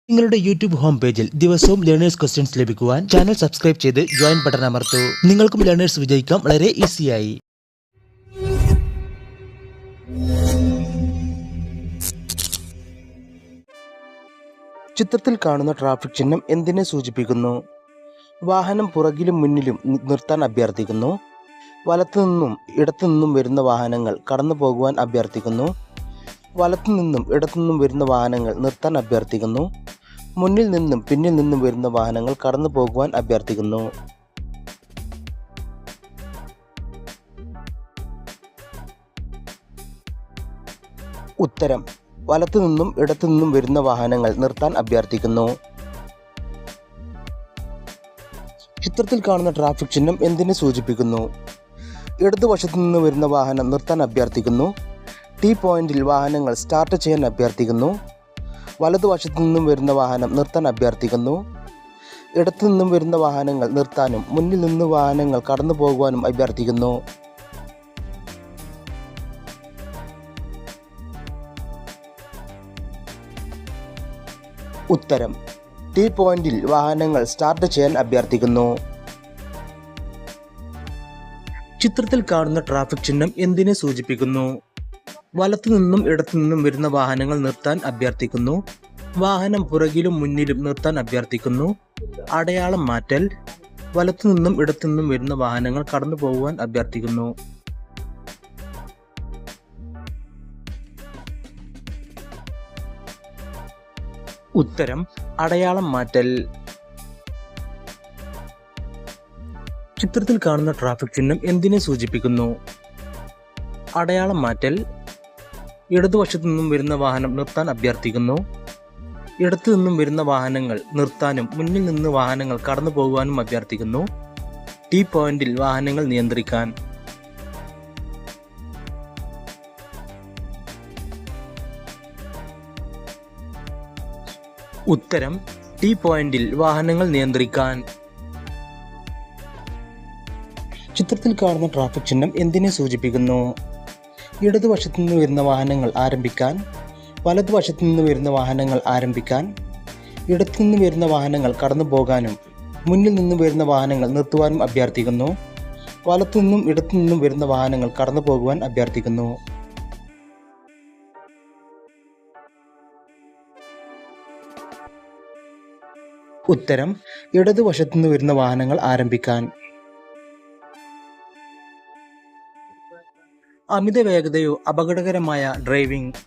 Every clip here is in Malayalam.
നിങ്ങളുടെ യൂട്യൂബ് ഹോം പേജിൽ ദിവസവും ലേണേഴ്സ് ക്വസ്റ്റ്യൻസ് ലഭിക്കുവാൻ ചാനൽ സബ്സ്ക്രൈബ് ചെയ്ത് ജോയിൻ ബട്ടൺ അമർത്തൂ. നിങ്ങൾക്കും ലേണേഴ്സ് വിജയിക്കാം വളരെ ഈസിയായി. ചിത്രത്തിൽ കാണുന്ന ട്രാഫിക് ചിഹ്നം എന്തിനെ സൂചിപ്പിക്കുന്നു? വാഹനം പുറകിലും മുന്നിലും നിർത്താൻ അഭ്യർത്ഥിക്കുന്നു. വലത്തുനിന്നും ഇടത്തുനിന്നും വരുന്ന വാഹനങ്ങൾ കടന്നു പോകുവാൻ അഭ്യർത്ഥിക്കുന്നു. വലത്തുനിന്നും ഇടത്തുനിന്നും വരുന്ന വാഹനങ്ങൾ നിർത്താൻ അഭ്യർത്ഥിക്കുന്നു. മുന്നിൽ നിന്നും പിന്നിൽ നിന്നും വരുന്ന വാഹനങ്ങൾ കടന്നു പോകുവാൻ അഭ്യർത്ഥിക്കുന്നു. ഉത്തരം: വലത്തുനിന്നും ഇടത്തുനിന്നും വരുന്ന വാഹനങ്ങൾ നിർത്താൻ അഭ്യർത്ഥിക്കുന്നു. ചിത്രത്തിൽ കാണുന്ന ട്രാഫിക് ചിഹ്നം എന്തിനെ സൂചിപ്പിക്കുന്നു? ഇടതുവശത്തു നിന്ന് വരുന്ന വാഹനം നിർത്താൻ അഭ്യർത്ഥിക്കുന്നു. ടി പോയിന്റിൽ വാഹനങ്ങൾ സ്റ്റാർട്ട് ചെയ്യാൻ അഭ്യർത്ഥിക്കുന്നു. വലതുവശത്തു നിന്നും വരുന്ന വാഹനം നിർത്താൻ അഭ്യർത്ഥിക്കുന്നു. ഇടത്തു നിന്നും വരുന്ന വാഹനങ്ങൾ നിർത്താനും മുന്നിൽ നിന്ന് വാഹനങ്ങൾ കടന്നു പോകുവാനും അഭ്യർത്ഥിക്കുന്നു. ഉത്തരം: ടി പോയിന്റിൽ വാഹനങ്ങൾ സ്റ്റാർട്ട് ചെയ്യാൻ അഭ്യർത്ഥിക്കുന്നു. ചിത്രത്തിൽ കാണുന്ന ട്രാഫിക് ചിഹ്നം എന്തിനെ സൂചിപ്പിക്കുന്നു? വലത്തു നിന്നും ഇടത്തു നിന്നും വരുന്ന വാഹനങ്ങൾ നിർത്താൻ അഭ്യർത്ഥിക്കുന്നു. വാഹനം പുറകിലും മുന്നിലും നിർത്താൻ അഭ്യർത്ഥിക്കുന്നു. അടയാളം മാറ്റൽ. വലത്തു നിന്നും ഇടത്തു നിന്നും വരുന്ന വാഹനങ്ങൾ കടന്നു പോകുവാൻ അഭ്യർത്ഥിക്കുന്നു. ഉത്തരം: അടയാളം മാറ്റൽ. ചിത്രത്തിൽ കാണുന്ന ട്രാഫിക് ചിഹ്നം എന്തിനെ സൂചിപ്പിക്കുന്നു? അടയാളം മാറ്റൽ. ഇടതുവശത്തു നിന്നും വരുന്ന വാഹനം നിർത്താൻ അഭ്യർത്ഥിക്കുന്നു. ഇടത്തു നിന്നും വരുന്ന വാഹനങ്ങൾ നിർത്താനും മുന്നിൽ നിന്ന് വാഹനങ്ങൾ കടന്നു പോകുവാനും അഭ്യർത്ഥിക്കുന്നു. ടി പോയിന്റിൽ വാഹനങ്ങൾ നിയന്ത്രിക്കാൻ. ഉത്തരം: ടി പോയിന്റിൽ വാഹനങ്ങൾ നിയന്ത്രിക്കാൻ. ചിത്രത്തിൽ കാണുന്ന ട്രാഫിക് ചിഹ്നം എന്തിനെ സൂചിപ്പിക്കുന്നു? ഇടതുവശത്തു നിന്ന് വരുന്ന വാഹനങ്ങൾ ആരംഭിക്കാൻ. വലതുവശത്തു നിന്ന് വരുന്ന വാഹനങ്ങൾ ആരംഭിക്കാൻ. ഇടത്തു നിന്ന് വരുന്ന വാഹനങ്ങൾ കടന്നു പോകാനും മുന്നിൽ നിന്ന് വരുന്ന വാഹനങ്ങൾ നിർത്തുവാനും അഭ്യർത്ഥിക്കുന്നു. വലത്തു നിന്നും ഇടത്തു നിന്നും വരുന്ന വാഹനങ്ങൾ കടന്നു പോകുവാൻ അഭ്യർത്ഥിക്കുന്നു. ഉത്തരം: ഇടതുവശത്തു നിന്ന് വരുന്ന വാഹനങ്ങൾ ആരംഭിക്കാൻ. അമിത വേഗതയോ അപകടകരമായ ഡ്രൈവിംഗ്.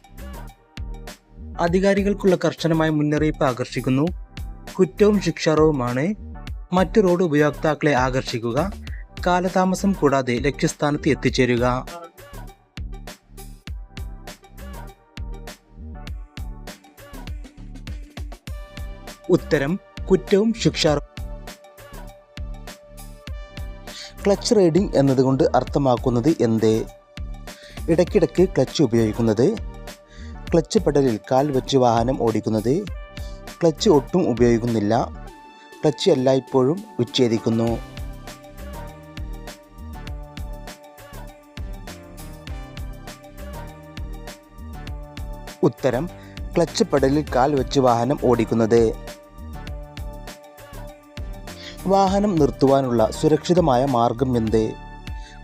അധികാരികൾക്കുള്ള കർശനമായ മുന്നറിയിപ്പ് ആകർഷിക്കുന്നു. കുറ്റവും ശിക്ഷാർഹവുമാണ്. മറ്റു റോഡ് ഉപയോക്താക്കളെ ആകർഷിക്കുക. കാലതാമസം കൂടാതെ ലക്ഷ്യസ്ഥാനത്ത് എത്തിച്ചേരുക. ഉത്തരം: കുറ്റവും ശിക്ഷാർഹവും. ക്ലച്ച് റൈഡിംഗ് എന്നതുകൊണ്ട് അർത്ഥമാക്കുന്നത് എന്ത്? ഇടയ്ക്കിടയ്ക്ക് ക്ലച്ച് ഉപയോഗിക്കുന്നത്. ക്ലച്ച് പെഡലിൽ കാൽ വെച്ച് വാഹനം ഓടിക്കുന്നത്. ക്ലച്ച് ഒട്ടും ഉപയോഗിക്കുന്നില്ല. ക്ലച്ച് എല്ലായ്പ്പോഴും വിച്ഛേദിക്കുന്നു. ഉത്തരം: ക്ലച്ച് പെഡലിൽ കാൽ വെച്ച് വാഹനം ഓടിക്കുന്നത്. വാഹനം നിർത്തുവാനുള്ള സുരക്ഷിതമായ മാർഗം എന്ത്?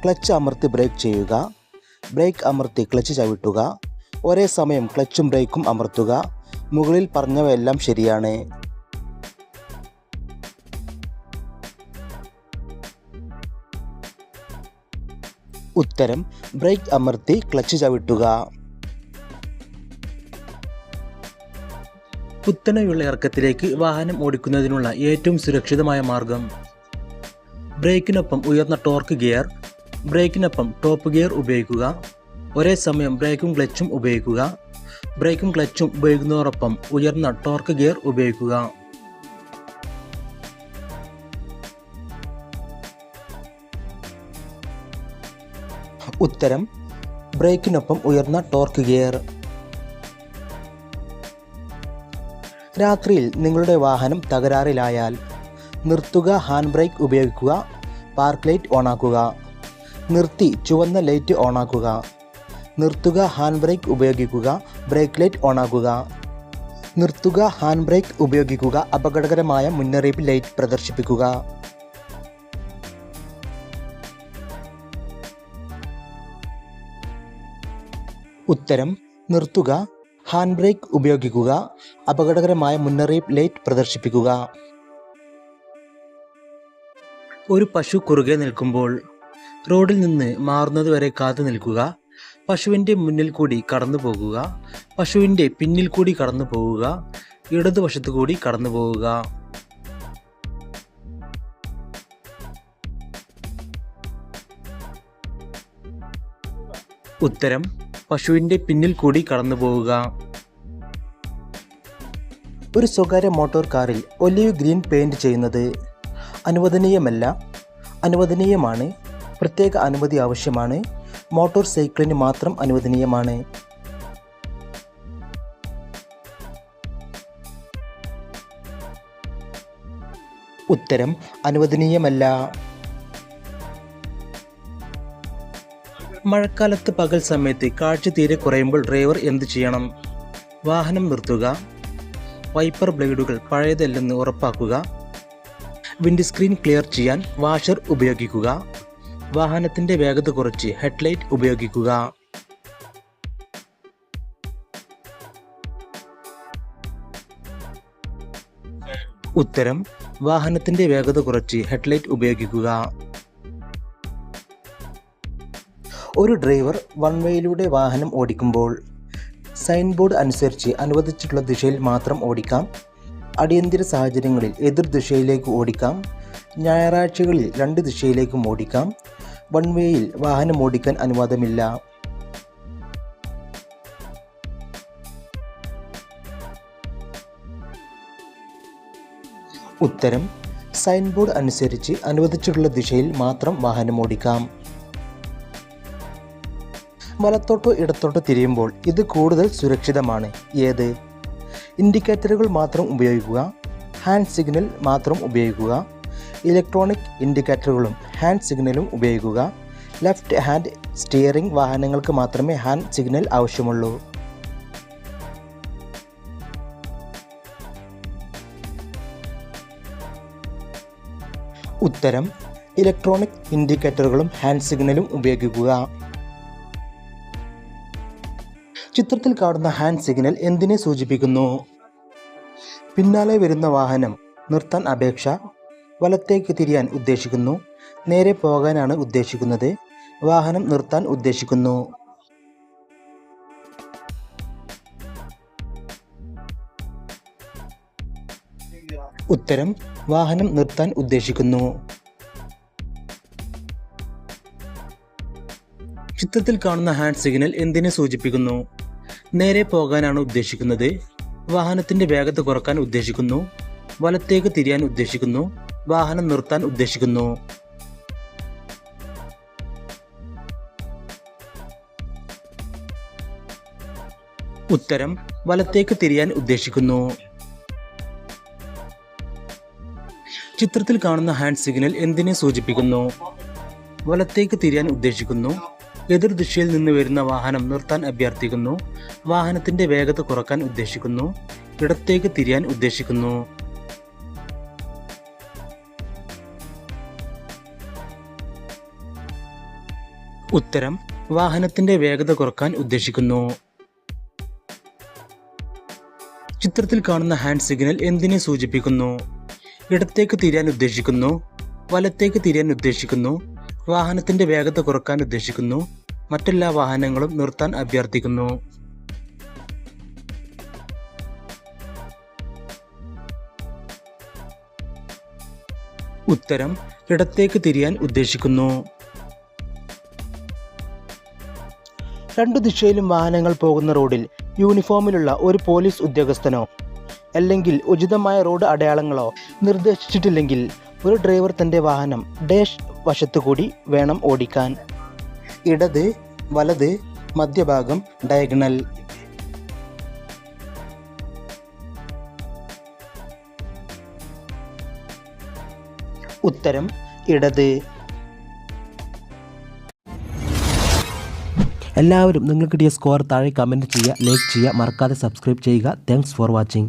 ക്ലച്ച് അമർത്തി ബ്രേക്ക് ചെയ്യുക. ബ്രേക്ക് അമർത്തി ക്ലച്ച് ചവിട്ടുക. ഒരേ സമയം ക്ലച്ചും ബ്രേക്കും അമർത്തുക. മുകളിൽ പറഞ്ഞവയെല്ലാം ശരിയാണ്. ഉത്തരം: ബ്രേക്ക് അമർത്തി ക്ലച്ച് ചവിട്ടുക. കുത്തനെയുള്ള ഇറക്കത്തിലേക്ക് വാഹനം ഓടിക്കുന്നതിനുള്ള ഏറ്റവും സുരക്ഷിതമായ മാർഗം. ബ്രേക്കിനൊപ്പം ഉയർന്ന ടോർക്ക് ഗിയർ. ബ്രേക്കിനൊപ്പം ടോപ്പ് ഗിയർ ഉപയോഗിക്കുക. ഒരേ സമയം ബ്രേക്കും ക്ലച്ചും ഉപയോഗിക്കുക. ബ്രേക്കും ക്ലച്ചും ഉപയോഗിക്കുന്നതോടൊപ്പം ഉയർന്ന ടോർക്ക് ഗിയർ ഉപയോഗിക്കുക. ഉത്തരം: ബ്രേക്കിനൊപ്പം ഉയർന്ന ടോർക്ക് ഗിയർ. രാത്രിയിൽ നിങ്ങളുടെ വാഹനം തകരാറിലായാൽ നിർത്തുക, ഹാൻഡ് ബ്രേക്ക് ഉപയോഗിക്കുക, പാർക്ക് ലൈറ്റ് ഓണാക്കുക. നിർത്തി ചുവന്ന ലൈറ്റ് ഓണാക്കുക. നിർത്തുക, ഹാൻഡ് ബ്രേക്ക് ഉപയോഗിക്കുക, ബ്രേക്ക് ലൈറ്റ് ഓണാക്കുക. നിർത്തുക, ഹാൻഡ് ബ്രേക്ക് ഉപയോഗിക്കുക, അപകടകരമായ മുന്നറിയിപ്പ് ലൈറ്റ് പ്രദർശിപ്പിക്കുക. ഉത്തരം നിർത്തുക, ഹാൻഡ് ബ്രേക്ക് ഉപയോഗിക്കുക, അപകടകരമായ മുന്നറിയിപ്പ് ലൈറ്റ് പ്രദർശിപ്പിക്കുക. ഒരു പശു കുറുകെ നിൽക്കുമ്പോൾ റോഡിൽ നിന്ന് മാറുന്നതുവരെ കാത്തു നിൽക്കുക. പശുവിൻ്റെ മുന്നിൽ കൂടി കടന്നു പോകുക. പശുവിൻ്റെ പിന്നിൽ കൂടി കടന്നു പോവുക. ഇടതുവശത്തു കൂടി കടന്നു പോവുക. ഉത്തരം പശുവിൻ്റെ പിന്നിൽ കൂടി കടന്നു പോവുക. ഒരു സ്വകാര്യ മോട്ടോർ കാറിൽ ഒലിവ് ഗ്രീൻ പെയിന്റ് ചെയ്യുന്നത് അനുവദനീയമല്ല, അനുവദനീയമാണ്, പ്രത്യേക അനുമതി ആവശ്യമാണ്, മോട്ടോർ സൈക്കിളിന് മാത്രം അനുവദനീയമാണ്. ഉത്തരം അനുവദനീയമല്ല. മഴക്കാലത്ത് പകൽ സമയത്ത് കാഴ്ച തീരെ കുറയുമ്പോൾ ഡ്രൈവർ എന്ത് ചെയ്യണം? വാഹനം നിർത്തുക. വൈപ്പർ ബ്ലേഡുകൾ പഴയതല്ലെന്ന് ഉറപ്പാക്കുക. വിൻഡ് സ്ക്രീൻ ക്ലിയർ ചെയ്യാൻ വാഷർ ഉപയോഗിക്കുക. വാഹനത്തിൻ്റെ വേഗത കുറച്ച് ഹെഡ്ലൈറ്റ് ഉപയോഗിക്കുക. ഉത്തരം വാഹനത്തിൻ്റെ വേഗത കുറച്ച് ഹെഡ്ലൈറ്റ് ഉപയോഗിക്കുക. ഒരു ഡ്രൈവർ വൺ വേയിലൂടെ വാഹനം ഓടിക്കുമ്പോൾ സൈൻ ബോർഡ് അനുസരിച്ച് അനുവദിച്ചിട്ടുള്ള ദിശയിൽ മാത്രം ഓടിക്കാം. അടിയന്തര സാഹചര്യങ്ങളിൽ എതിർ ദിശയിലേക്ക് ഓടിക്കാം. ഞായറാഴ്ചകളിൽ 2 ദിശയിലേക്കും ഓടിക്കാം. വൺ വേയിൽ വാഹനം ഓടിക്കാൻ അനുവാദമില്ല. ഉത്തരം സൈൻ ബോർഡ് അനുസരിച്ച് അനുവദിച്ചിട്ടുള്ള ദിശയിൽ മാത്രം വാഹനം ഓടിക്കാം. വലത്തോട്ടോ ഇടത്തോട്ടോ തിരിയുമ്പോൾ ഇത് കൂടുതൽ സുരക്ഷിതമാണ്. ഏത്? ഇൻഡിക്കേറ്ററുകൾ മാത്രം ഉപയോഗിക്കുക. ഹാൻഡ് സിഗ്നൽ മാത്രം ഉപയോഗിക്കുക. ഇലക്ട്രോണിക് ഇൻഡിക്കേറ്ററുകളും ഹാൻഡ് സിഗ്നലും ഉപയോഗിക്കുക. ലെഫ്റ്റ് ഹാൻഡ് സ്റ്റിയറിംഗ് വാഹനങ്ങൾക്ക് മാത്രമേ ഹാൻഡ് സിഗ്നൽ ആവശ്യമുള്ളൂ. ഉത്തരം ഇലക്ട്രോണിക് ഇൻഡിക്കേറ്ററുകളും ഹാൻഡ് സിഗ്നലും ഉപയോഗിക്കുക. ചിത്രത്തിൽ കാണുന്ന ഹാൻഡ് സിഗ്നൽ എന്തിനെ സൂചിപ്പിക്കുന്നു? പിന്നാലെ വരുന്ന വാഹനം നിർത്താൻ അപേക്ഷ, വലത്തേക്ക് തിരിയാൻ ഉദ്ദേശിക്കുന്നു, നേരെ പോകാനാണ് ഉദ്ദേശിക്കുന്നത്, വാഹനം നിർത്താൻ ഉദ്ദേശിക്കുന്നു. ഉത്തരം വാഹനം നിർത്താൻ ഉദ്ദേശിക്കുന്നു. ചിത്രത്തിൽ കാണുന്ന ഹാൻഡ് സിഗ്നൽ എന്തിനെ സൂചിപ്പിക്കുന്നു? നേരെ പോകാനാണ് ഉദ്ദേശിക്കുന്നത്, വാഹനത്തിന്റെ വേഗത കുറക്കാൻ ഉദ്ദേശിക്കുന്നു, വലത്തേക്ക് തിരിയാൻ ഉദ്ദേശിക്കുന്നു, വാഹനം നിർത്താൻ ഉദ്ദേശിക്കുന്നു. ഉത്തരം വലത്തേക്ക് തിരിയാൻ ഉദ്ദേശിക്കുന്നു. ചിത്രത്തിൽ കാണുന്ന ഹാൻഡ് സിഗ്നൽ എന്തിനെ സൂചിപ്പിക്കുന്നു? വലത്തേക്ക് തിരിയാൻ ഉദ്ദേശിക്കുന്നു, എതിർ ദിശയിൽ നിന്ന് വരുന്ന വാഹനം നിർത്താൻ അഭ്യർത്ഥിക്കുന്നു, വാഹനത്തിന്റെ വേഗത കുറക്കാൻ ഉദ്ദേശിക്കുന്നു, ഇടത്തേക്ക് തിരിയാൻ ഉദ്ദേശിക്കുന്നു. ഉത്തരം വാഹനത്തിന്റെ വേഗത കുറക്കാൻ ഉദ്ദേശിക്കുന്നു. ചിത്രത്തിൽ കാണുന്ന ഹാൻഡ് സിഗ്നൽ എന്തിനെ സൂചിപ്പിക്കുന്നു? ഇടത്തേക്ക് തിരിയാൻ ഉദ്ദേശിക്കുന്നു, വലത്തേക്ക് തിരിയാൻ ഉദ്ദേശിക്കുന്നു, വാഹനത്തിന്റെ വേഗത കുറക്കാൻ ഉദ്ദേശിക്കുന്നു, മറ്റെല്ലാ വാഹനങ്ങളും നിർത്താൻ അഭ്യർത്ഥിക്കുന്നു. ഉത്തരം ഇടത്തേക്ക് തിരിയാൻ ഉദ്ദേശിക്കുന്നു. 2 ദിശയിലും വാഹനങ്ങൾ പോകുന്ന റോഡിൽ യൂണിഫോമിലുള്ള ഒരു പോലീസ് ഉദ്യോഗസ്ഥനോ അല്ലെങ്കിൽ ഉചിതമായ റോഡ് അടയാളങ്ങളോ നിർദ്ദേശിച്ചിട്ടില്ലെങ്കിൽ ഒരു ഡ്രൈവർ തൻ്റെ വാഹനം ഡാഷ് വശത്തുകൂടി വേണം ഓടിക്കാൻ. ഇടത്, വലത്, മധ്യഭാഗം, ഡയഗണൽ. ഉത്തരം ഇടത്. എല്ലാവരും നിങ്ങൾക്ക് കിട്ടിയ സ്കോർ താഴെ കമൻറ്റ് ചെയ്യുക, ലൈക്ക് ചെയ്യുക, മറക്കാതെ സബ്സ്ക്രൈബ് ചെയ്യുക. Thanks for watching.